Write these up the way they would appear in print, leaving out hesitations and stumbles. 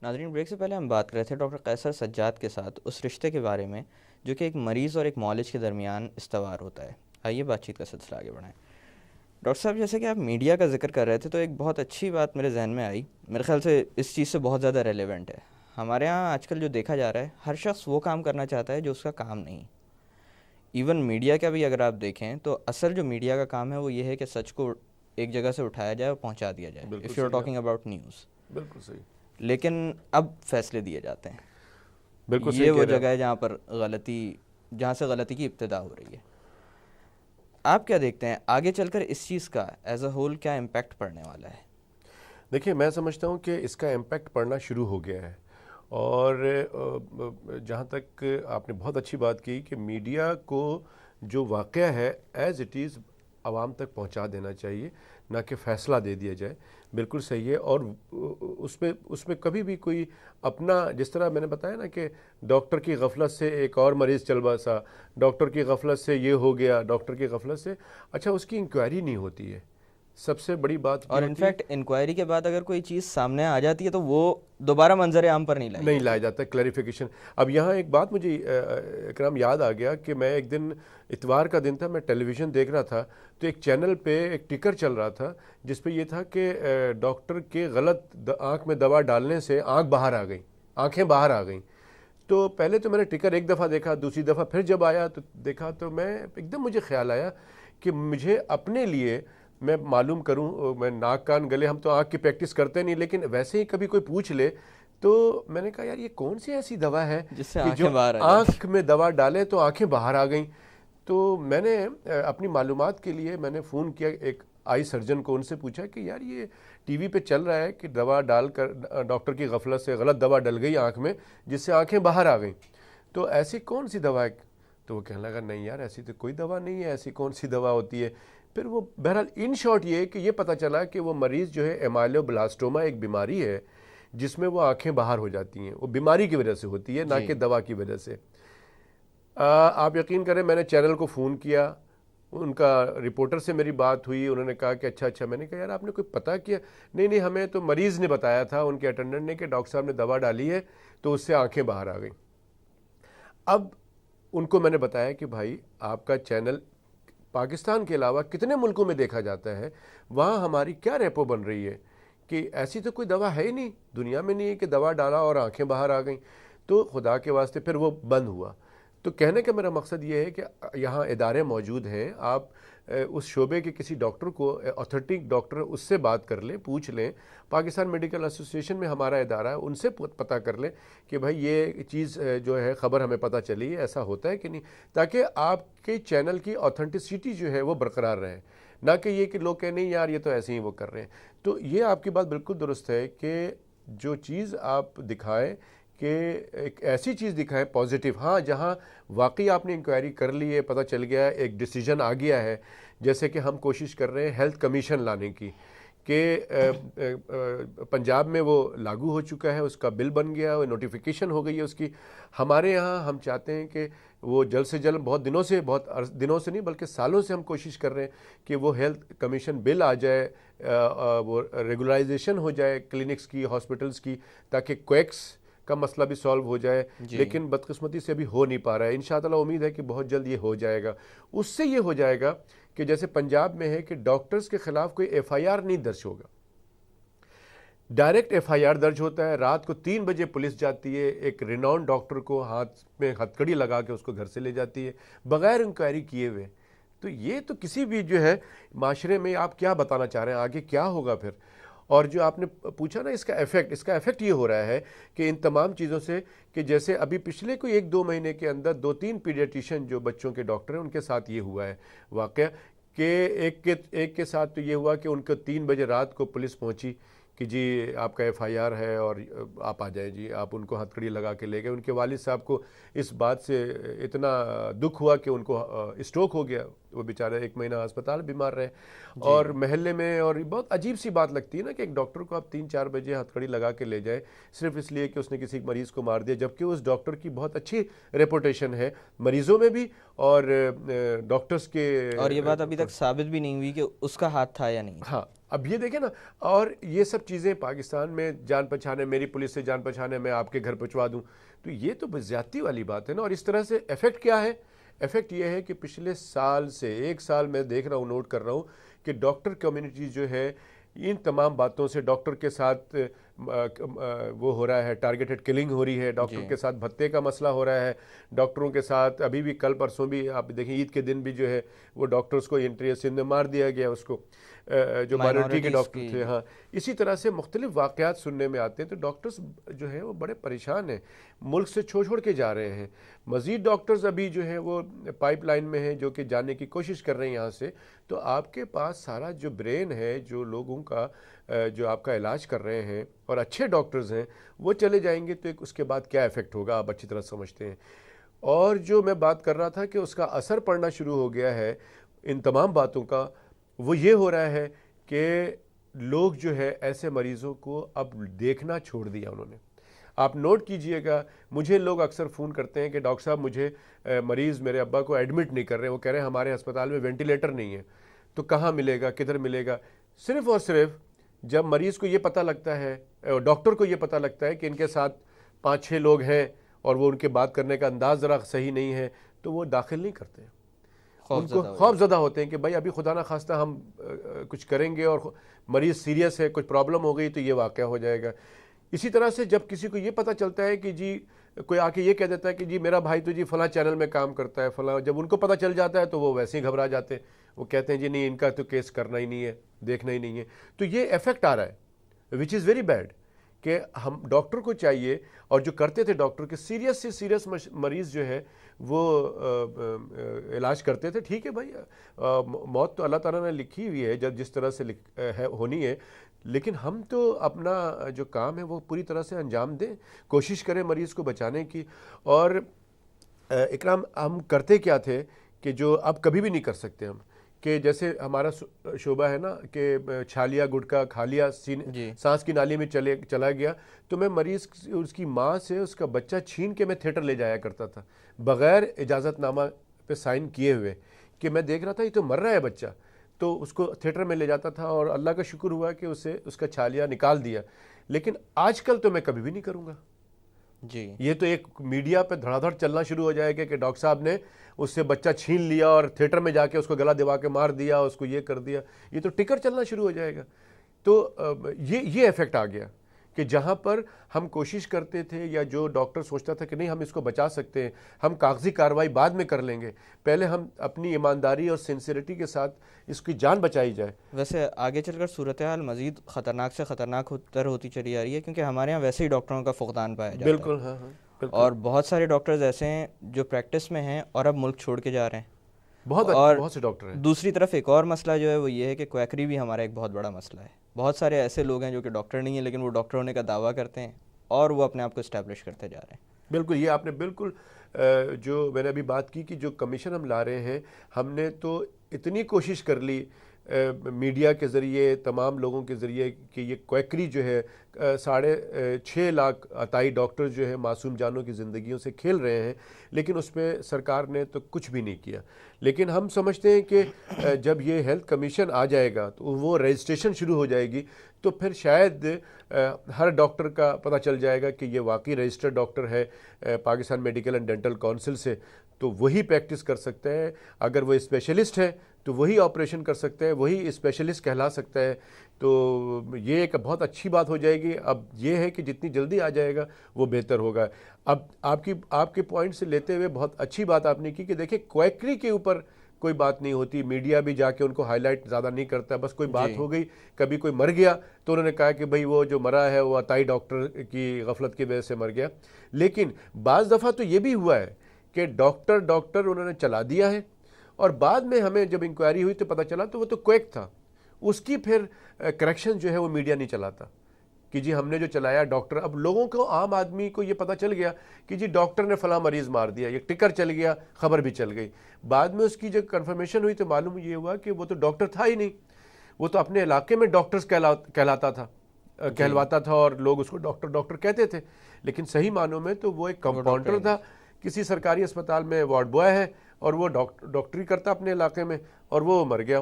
ناظرین، بریک سے پہلے ہم بات کر رہے تھے ڈاکٹر قیصر سجاد کے ساتھ اس رشتے کے بارے میں جو کہ ایک مریض اور ایک معالج کے درمیان استوار ہوتا ہے. آئیے بات چیت کا سلسلہ آگے بڑھائیں. ڈاکٹر صاحب، جیسے کہ آپ میڈیا کا ذکر کر رہے تھے تو ایک بہت اچھی بات میرے ذہن میں آئی، میرے خیال سے اس چیز سے بہت زیادہ ریلیونٹ ہے. ہمارے یہاں آج کل جو دیکھا جا رہا ہے، ہر شخص وہ کام کرنا چاہتا ہے جو اس کا کام نہیں. ایون میڈیا کا بھی اگر آپ دیکھیں تو اصل جو میڈیا کا کام ہے وہ یہ ہے کہ سچ کو ایک جگہ سے اٹھایا جائے اور پہنچا دیا جائے. بالکل اف یو آر صحیح ٹاکنگ اباؤٹ نیوز. بالکل صحیح. لیکن اب فیصلے دیے جاتے ہیں. بالکل یہ صحیح وہ کہہ رہے جگہ ہیں. ہے جہاں سے غلطی کی ابتدا ہو رہی ہے. آپ کیا دیکھتے ہیں آگے چل کر اس چیز کا ایز اے ہول کیا امپیکٹ پڑنے والا ہے؟ دیکھیے، میں سمجھتا ہوں کہ اس کا امپیکٹ پڑنا شروع ہو گیا ہے، اور جہاں تک آپ نے بہت اچھی بات کی کہ میڈیا کو جو واقعہ ہے ایز اٹ از عوام تک پہنچا دینا چاہیے، نہ کہ فیصلہ دے دیا جائے. بالکل صحیح ہے. اور اس میں کبھی بھی کوئی اپنا، جس طرح میں نے بتایا نا کہ ڈاکٹر کی غفلت سے ایک اور مریض چل بسا، ڈاکٹر کی غفلت سے یہ ہو گیا، ڈاکٹر کی غفلت سے اچھا اس کی انکوائری نہیں ہوتی ہے. سب سے بڑی بات یہ اور ہوتی ہے انفیکٹ انکوائری کے بعد اگر کوئی چیز سامنے آ جاتی ہے تو وہ دوبارہ منظر عام پر نہیں لایا جاتا کلیریفیکیشن. اب یہاں ایک بات مجھے اکرام یاد آ گیا کہ میں ایک دن، اتوار کا دن تھا، میں ٹیلی ویژن دیکھ رہا تھا تو ایک چینل پہ ایک ٹکر چل رہا تھا جس پہ یہ تھا کہ ڈاکٹر کے غلط آنکھ میں دوا ڈالنے سے آنکھیں باہر آ گئیں. تو پہلے تو میں نے ٹکر ایک دفعہ دیکھا، دوسری دفعہ پھر جب آیا تو دیکھا تو میں ایک دم مجھے خیال آیا کہ مجھے اپنے لیے میں معلوم کروں. میں ناک کان گلے، ہم تو آنکھ کی پریکٹس کرتے نہیں، لیکن ویسے ہی کبھی کوئی پوچھ لے تو میں نے کہا یار یہ کون سی ایسی دوا ہے جس سے کہ جو آنکھیں باہر آ جاتی. آنکھ میں دوا ڈالے تو آنکھیں باہر آ گئیں. تو میں نے اپنی معلومات کے لیے میں نے فون کیا ایک آئی سرجن کو، ان سے پوچھا کہ یار یہ ٹی وی پہ چل رہا ہے کہ دوا ڈال کر ڈاکٹر کی غفلت سے غلط دوا ڈل گئی آنکھ میں جس سے آنکھیں باہر آ گئیں، تو ایسی کون سی دوا ہے؟ تو وہ کہنے لگا نہیں یار ایسی تو کوئی دوا نہیں ہے، ایسی کون سی دوا ہوتی ہے. پھر وہ بہرحال ان شارٹ یہ کہ یہ پتہ چلا کہ وہ مریض جو ہے ایمائلو بلاسٹوما ایک بیماری ہے جس میں وہ آنکھیں باہر ہو جاتی ہیں، وہ بیماری کی وجہ سے ہوتی ہے، نہ کہ دوا کی وجہ سے. آپ یقین کریں میں نے چینل کو فون کیا، ان کا رپورٹر سے میری بات ہوئی، انہوں نے کہا کہ اچھا. میں نے کہا یار آپ نے کوئی پتہ کیا؟ نہیں ہمیں تو مریض نے بتایا تھا، ان کے اٹینڈنٹ نے، کہ ڈاکٹر صاحب نے دوا ڈالی ہے تو اس سے آنکھیں باہر آ گئیں. اب ان کو میں نے بتایا کہ بھائی آپ کا چینل پاکستان کے علاوہ کتنے ملکوں میں دیکھا جاتا ہے، وہاں ہماری کیا ریپو بن رہی ہے کہ ایسی تو کوئی دوا ہے ہی نہیں دنیا میں، نہیں ہے کہ دوا ڈالا اور آنکھیں باہر آ گئیں. تو خدا کے واسطے پھر وہ بند ہوا. تو کہنے کا میرا مقصد یہ ہے کہ یہاں ادارے موجود ہیں، آپ اس شعبے کے کسی ڈاکٹر کو، اتھینٹک ڈاکٹر، اس سے بات کر لیں، پوچھ لیں. پاکستان میڈیکل ایسوسیشن میں ہمارا ادارہ ہے، ان سے پتہ کر لیں کہ بھائی یہ چیز جو ہے خبر ہمیں پتہ چلی ہے، ایسا ہوتا ہے کہ نہیں، تاکہ آپ کے چینل کی اوتھینٹسٹی جو ہے وہ برقرار رہے، نہ کہ یہ کہ لوگ کہیں نہیں یار یہ تو ایسے ہی وہ کر رہے ہیں. تو یہ آپ کی بات بالکل درست ہے کہ جو چیز آپ دکھائیں کہ ایک ایسی چیز دکھائیں پازیٹیو، ہاں جہاں واقعی آپ نے انکوائری کر لی ہے، پتہ چل گیا ہے، ایک ڈیسیجن آ گیا ہے. جیسے کہ ہم کوشش کر رہے ہیں ہیلتھ کمیشن لانے کی، کہ پنجاب میں وہ لاگو ہو چکا ہے، اس کا بل بن گیا، وہ نوٹیفیکیشن ہو گئی ہے اس کی. ہمارے یہاں ہم چاہتے ہیں کہ وہ جلد سے جلد، بہت دنوں سے نہیں بلکہ سالوں سے ہم کوشش کر رہے ہیں کہ وہ ہیلتھ کمیشن بل آ جائے، وہ ریگولائزیشن ہو جائے کلینکس کی، ہاسپٹلز کی، تاکہ کویکس کا مسئلہ بھی سالو ہو جائے. لیکن بدقسمتی سے ابھی ہو نہیں پا رہا ہے. انشاءاللہ امید ہے کہ بہت جلد یہ ہو جائے گا. اس سے یہ ہو جائے گا کہ جیسے پنجاب میں ہے کہ ڈاکٹرز کے خلاف کوئی ایف آئی آر نہیں درج ہوگا، ڈائریکٹ ایف آئی آر درج ہوتا ہے. رات کو 3 بجے پولیس جاتی ہے، ایک ریناؤنڈ ڈاکٹر کو ہاتھ میں ہتھکڑی لگا کے اس کو گھر سے لے جاتی ہے بغیر انکوائری کیے ہوئے. تو یہ تو کسی بھی جو ہے معاشرے میں، آپ کیا بتانا چاہ رہے ہیں آگے کیا ہوگا پھر؟ اور جو آپ نے پوچھا نا اس کا ایفیکٹ یہ ہو رہا ہے کہ ان تمام چیزوں سے، کہ جیسے ابھی پچھلے کوئی 1-2 مہینے کے اندر 2-3 پیڈیٹیشین جو بچوں کے ڈاکٹر ہیں ان کے ساتھ یہ ہوا ہے واقعہ، کہ ایک کے ساتھ تو یہ ہوا کہ ان کو 3 بجے رات کو پولیس پہنچی کہ جی آپ کا ایف آئی آر ہے اور آپ آ جائیں جی. آپ ان کو ہتھکڑی لگا کے لے گئے. ان کے والد صاحب کو اس بات سے اتنا دکھ ہوا کہ ان کو اسٹروک ہو گیا، وہ بیچارے 1 مہینہ ہسپتال بیمار رہے. اور محلے میں، اور بہت عجیب سی بات لگتی ہے نا کہ ایک ڈاکٹر کو آپ 3-4 بجے ہتھکڑی لگا کے لے جائے صرف اس لیے کہ اس نے کسی مریض کو مار دیا، جبکہ اس ڈاکٹر کی بہت اچھی ریپوٹیشن ہے مریضوں میں بھی اور ڈاکٹرز کے. اور یہ بات ابھی تک ثابت بھی نہیں ہوئی کہ اس کا ہاتھ تھا یا نہیں. ہاں اب یہ دیکھیں نا، اور یہ سب چیزیں پاکستان میں جان پہچانے، میری پولیس سے جان پہچانے، میں آپ کے گھر پہنچوا دوں، تو یہ تو زیادتی والی بات ہے نا. اور اس طرح سے ایفیکٹ کیا ہے؟ ایفیکٹ یہ ہے کہ پچھلے سال سے 1 سال میں دیکھ رہا ہوں، نوٹ کر رہا ہوں کہ ڈاکٹر کمیونٹی جو ہے ان تمام باتوں سے، ڈاکٹر کے ساتھ وہ ہو رہا ہے، ٹارگیٹڈ کلنگ ہو رہی ہے، ڈاکٹر کے ساتھ بھتے کا مسئلہ ہو رہا ہے، ڈاکٹروں کے ساتھ ابھی بھی کل پرسوں بھی آپ دیکھیں عید کے دن بھی جو ہے وہ ڈاکٹرز کو انٹری سندھ میں مار دیا گیا، اس کو جو مائنورٹی کے ڈاکٹر تھے. ہاں، اسی طرح سے مختلف واقعات سننے میں آتے ہیں. تو ڈاکٹرز جو ہیں وہ بڑے پریشان ہیں، ملک سے چھوڑ کے جا رہے ہیں. مزید ڈاکٹرز ابھی جو ہیں وہ پائپ لائن میں ہیں جو کہ جانے کی کوشش کر رہے ہیں یہاں سے. تو آپ کے پاس سارا جو برین ہے، جو لوگوں کا جو آپ کا علاج کر رہے ہیں اور اچھے ڈاکٹرز ہیں، وہ چلے جائیں گے تو اس کے بعد کیا ایفیکٹ ہوگا آپ اچھی طرح سمجھتے ہیں. اور جو میں بات کر رہا تھا کہ اس کا اثر پڑنا شروع ہو گیا ہے ان تمام باتوں کا، وہ یہ ہو رہا ہے کہ لوگ جو ہے ایسے مریضوں کو اب دیکھنا چھوڑ دیا انہوں نے. آپ نوٹ کیجئے گا، مجھے لوگ اکثر فون کرتے ہیں کہ ڈاکٹر صاحب مجھے مریض میرے ابا کو ایڈمٹ نہیں کر رہے، وہ کہہ رہے ہیں ہمارے ہسپتال میں وینٹیلیٹر نہیں ہے. تو کہاں ملے گا، کدھر ملے گا؟ صرف اور صرف جب مریض کو یہ پتہ لگتا ہے، ڈاکٹر کو یہ پتہ لگتا ہے کہ ان کے ساتھ 5-6 لوگ ہیں اور وہ ان کے بات کرنے کا انداز ذرا صحیح نہیں ہے، تو وہ داخل نہیں کرتے. ان کو خوف زدہ ہوتے ہیں کہ بھائی ابھی خدا نہ خواستہ ہم کچھ کریں گے اور مریض سیریس ہے، کچھ پرابلم ہو گئی تو یہ واقعہ ہو جائے گا. اسی طرح سے جب کسی کو یہ پتہ چلتا ہے کہ جی کوئی آ کے یہ کہہ دیتا ہے کہ جی میرا بھائی تو جی فلاں چینل میں کام کرتا ہے فلاں، جب ان کو پتہ چل جاتا ہے تو وہ ویسے ہی گھبرا جاتے ہیں، وہ کہتے ہیں جی نہیں ان کا تو کیس کرنا ہی نہیں ہے، دیکھنا ہی نہیں ہے. تو یہ ایفیکٹ آ رہا ہے وچ از ویری بیڈ، کہ ہم ڈاکٹر کو چاہیے، اور جو کرتے تھے ڈاکٹر کے سیریس سے سیریس مریض جو ہے وہ علاج کرتے تھے. ٹھیک ہے بھائی، موت تو اللہ تعالیٰ نے لکھی ہوئی ہے جس طرح سے ہونی ہے، لیکن ہم تو اپنا جو کام ہے وہ پوری طرح سے انجام دیں، کوشش کریں مریض کو بچانے کی. اور اکرام، ہم کرتے کیا تھے کہ جو اب کبھی بھی نہیں کر سکتے ہم، کہ جیسے ہمارا شعبہ ہے نا کہ چھالیا گٹکا کھا لیا، سانس کی نالی میں چلا گیا، تو میں مریض اس کی ماں سے اس کا بچہ چھین کے میں تھیٹر لے جایا کرتا تھا بغیر اجازت نامہ پہ سائن کیے ہوئے، کہ میں دیکھ رہا تھا یہ تو مر رہا ہے بچہ، تو اس کو تھیٹر میں لے جاتا تھا اور اللہ کا شکر ہوا کہ اس کا چھالیا نکال دیا. لیکن آج کل تو میں کبھی بھی نہیں کروں گا. جی، یہ تو ایک میڈیا پہ دھڑا دھڑ چلنا شروع ہو جائے گا کہ ڈاکٹر صاحب نے اس سے بچہ چھین لیا اور تھیٹر میں جا کے اس کو گلا دبا کے مار دیا، اس کو یہ کر دیا. یہ تو ٹکر چلنا شروع ہو جائے گا. تو یہ ایفیکٹ آ گیا کہ جہاں پر ہم کوشش کرتے تھے، یا جو ڈاکٹر سوچتا تھا کہ نہیں ہم اس کو بچا سکتے ہیں، ہم کاغذی کارروائی بعد میں کر لیں گے، پہلے ہم اپنی ایمانداری اور سنسیریٹی کے ساتھ اس کی جان بچائی جائے. ویسے آگے چل کر صورتحال مزید خطرناک سے خطرناک تر ہوتی چلی آ رہی ہے، کیونکہ ہمارے ہاں ویسے ہی ڈاکٹروں کا فقدان پایا جاتا ہے. بالکل، ہاں ہاں، اور بہت سارے ڈاکٹرز ایسے ہیں جو پریکٹس میں ہیں اور اب ملک چھوڑ کے جا رہے ہیں. بہت سے ڈاکٹر ہیں. دوسری طرف ایک اور مسئلہ جو ہے وہ یہ ہے کہ کویکری بھی ہمارا ایک بہت بڑا مسئلہ ہے. بہت سارے ایسے لوگ ہیں جو کہ ڈاکٹر نہیں ہیں لیکن وہ ڈاکٹر ہونے کا دعویٰ کرتے ہیں اور وہ اپنے آپ کو اسٹیبلش کرتے جا رہے ہیں. بالکل، یہ آپ نے بالکل جو میں نے ابھی بات کی کہ جو کمیشن ہم لا رہے ہیں، ہم نے تو اتنی کوشش کر لی میڈیا کے ذریعے، تمام لوگوں کے ذریعے، کہ یہ کویکری جو ہے 6.5 لاکھ عطائی ڈاکٹر جو ہے معصوم جانوں کی زندگیوں سے کھیل رہے ہیں، لیکن اس پہ سرکار نے تو کچھ بھی نہیں کیا. لیکن ہم سمجھتے ہیں کہ جب یہ ہیلتھ کمیشن آ جائے گا تو وہ رجسٹریشن شروع ہو جائے گی، تو پھر شاید ہر ڈاکٹر کا پتہ چل جائے گا کہ یہ واقعی رجسٹرڈ ڈاکٹر ہے Pakistan medical and dental council سے، تو وہی پریکٹس کر سکتا ہے. اگر وہ اسپیشلسٹ ہے تو وہی آپریشن کر سکتا ہے، وہی اسپیشلسٹ کہلا سکتا ہے. تو یہ ایک بہت اچھی بات ہو جائے گی. اب یہ ہے کہ جتنی جلدی آ جائے گا وہ بہتر ہوگا. اب آپ کے پوائنٹ سے لیتے ہوئے بہت اچھی بات آپ نے کی کہ دیکھیں کویکری کے اوپر کوئی بات نہیں ہوتی، میڈیا بھی جا کے ان کو ہائی لائٹ زیادہ نہیں کرتا. بس کوئی بات ہو گئی، کبھی کوئی مر گیا تو انہوں نے کہا کہ بھئی وہ جو مرا ہے وہ عطائی ڈاکٹر کی غفلت کی وجہ سے مر گیا. لیکن بعض دفعہ تو یہ بھی ہوا ہے کہ ڈاکٹر انہوں نے چلا دیا ہے، اور بعد میں ہمیں جب انکوائری ہوئی تو پتہ چلا تو وہ تو کویک تھا. اس کی پھر کریکشن جو ہے وہ میڈیا نہیں چلاتا کہ جی ہم نے جو چلایا ڈاکٹر. اب لوگوں کو، عام آدمی کو یہ پتہ چل گیا کہ جی ڈاکٹر نے فلاں مریض مار دیا، یہ ٹکر چل گیا، خبر بھی چل گئی. بعد میں اس کی جو کنفرمیشن ہوئی تو معلوم یہ ہوا کہ وہ تو ڈاکٹر تھا ہی نہیں، وہ تو اپنے علاقے میں ڈاکٹرز کہلواتا تھا اور لوگ اس کو ڈاکٹر کہتے تھے، لیکن صحیح معنوں میں تو وہ ایک کمپاؤنڈر تھا، کسی سرکاری اسپتال میں وارڈ بوائے ہے، اور وہ ڈاکٹری کرتا اپنے علاقے میں، اور وہ مر گیا.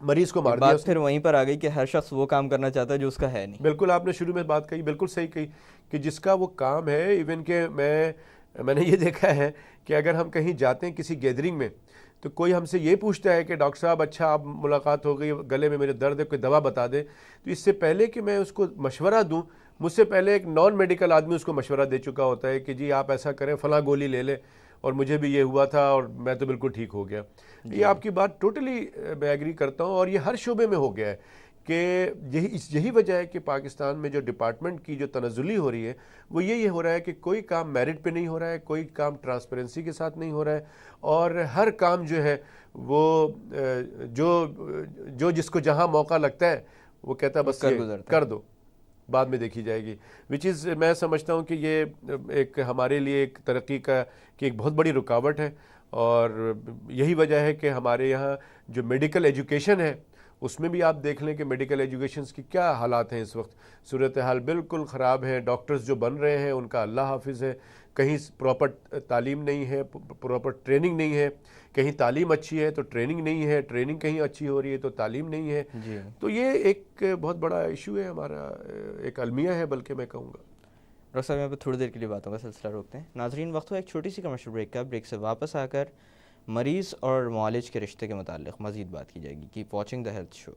مریض کو مار دیا بات پھر وہیں پر آ گئی کہ ہر شخص وہ کام کرنا چاہتا ہے جو اس کا ہے نہیں. بالکل آپ نے شروع میں بات کہی، بالکل صحیح کہی کہ جس کا وہ کام ہے. ایون کہ میں نے یہ دیکھا ہے کہ اگر ہم کہیں جاتے ہیں کسی گیدرنگ میں تو کوئی ہم سے یہ پوچھتا ہے کہ ڈاکٹر صاحب اچھا آپ ملاقات ہو گئی، گلے میں میرے درد ہے، کوئی دوا بتا دے. تو اس سے پہلے کہ میں اس کو مشورہ دوں، مجھ سے پہلے ایک نان میڈیکل آدمی اس کو مشورہ دے چکا ہوتا ہے کہ جی آپ ایسا کریں، فلاں گولی لے لیں، اور مجھے بھی یہ ہوا تھا اور میں تو بالکل ٹھیک ہو گیا. یہ آپ کی بات ٹوٹلی میں ایگری کرتا ہوں، اور یہ ہر شعبے میں ہو گیا ہے کہ یہی وجہ ہے کہ پاکستان میں جو ڈپارٹمنٹ کی جو تنزلی ہو رہی ہے وہ یہ ہو رہا ہے کہ کوئی کام میرٹ پہ نہیں ہو رہا ہے، کوئی کام ٹرانسپیرنسی کے ساتھ نہیں ہو رہا ہے، اور ہر کام جو ہے وہ جو جس کو جہاں موقع لگتا ہے وہ کہتا ہے بس یہ کر دو، بعد میں دیکھی جائے گی. وچ از میں سمجھتا ہوں کہ یہ ایک ہمارے لیے ایک ترقی کی ایک بہت بڑی رکاوٹ ہے. اور یہی وجہ ہے کہ ہمارے یہاں جو میڈیکل ایجوکیشن ہے اس میں بھی آپ دیکھ لیں کہ میڈیکل ایجوکیشنز کی کیا حالات ہیں اس وقت. صورتحال بالکل خراب ہے. ڈاکٹرز جو بن رہے ہیں ان کا اللہ حافظ ہے، کہیں پراپر تعلیم نہیں ہے، پراپر ٹریننگ نہیں ہے. کہیں تعلیم اچھی ہے تو ٹریننگ نہیں ہے، ٹریننگ کہیں اچھی ہو رہی ہے تو تعلیم نہیں ہے. تو یہ ایک بہت بڑا ایشو ہے ہمارا، ایک المیہ ہے بلکہ میں کہوں گا. ڈاکٹر صاحب یہاں پہ تھوڑی دیر کے لیے باتوں کا سلسلہ روکتے ہیں. ناظرین وقت ہو ایک چھوٹی سی کمرشل بریک کا. بریک سے واپس آ کر مریض اور معالج کے رشتے کے متعلق مزید بات کی جائے گی. Keep watching the health show.